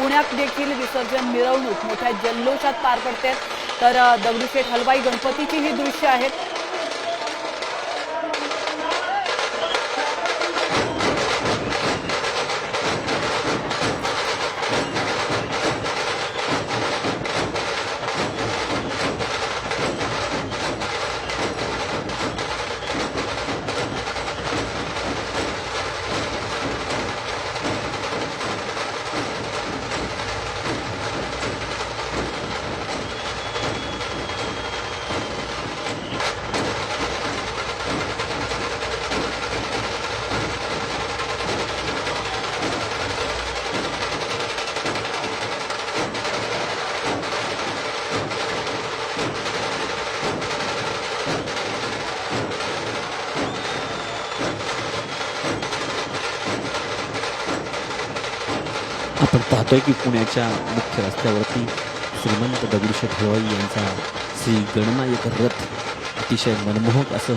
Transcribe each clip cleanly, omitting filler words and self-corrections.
पुण्यात देखील विसर्जन मिरवणूक मोठ्या जल्लोषात पार पडते। तर दगडूशेठ हलवाई गणपतीची ही दृश्य आहेत। आपण पाहतोय की पुण्याच्या मुख्य रस्त्यावरती श्रीमंत दगडूशेठ हलवाई यांचा श्री गणनायक रथ अतिशय मनमोहक असं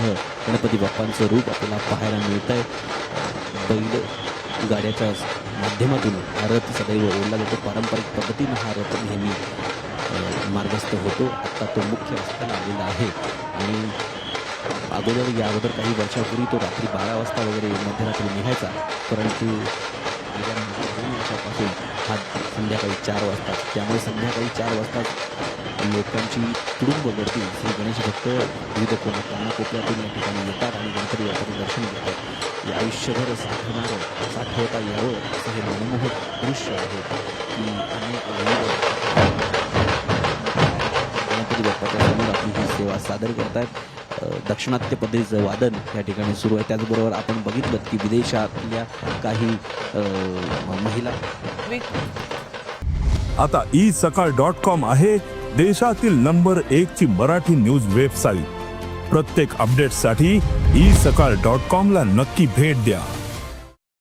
गणपती बाप्पांचं रूप आपल्याला पाहायला मिळत आहे। बैल गाड्याच्या माध्यमातून हा रथ सदैव ओढला जातो। पारंपरिक पद्धतीनं हा रथ नेहमी मार्गस्थ होतो। आता तो मुख्य रस्त्याला आलेला आहे आणि अगोदर काही वर्षापूर्वी तो रात्री 12 वाजता वगैरे मध्यरात्री निघायचा, परंतु गेल्या 2 वर्षापासून हा संध्याकाळी 4 वाजता, त्यामुळे संध्याकाळी 4 वाजता लोकांची तुडुंब गर्दी श्री गणेश भक्त विविध कोपऱ्यातून या ठिकाणी येतात आणि गणपती बाप्पाचं दर्शन घेतात। या आयुष्यभर साठवता यावं असं हे मनमोहक दृश्य आहे की अनेक गणपती बाप्पाच्या समोर आपली ही सेवा सादर करतात। दक्षिणात्य पद्धतीचं वादन या ठिकाणी सुरू आहे। त्याचबरोबर आपण बघितलं की विदेशातल्या काही महिला आता isakal.com आहे देशातील नंबर 1 ची मराठी न्यूज वेबसाईट। प्रत्येक अपडेटसाठी isakal.com ला नक्की भेट द्या।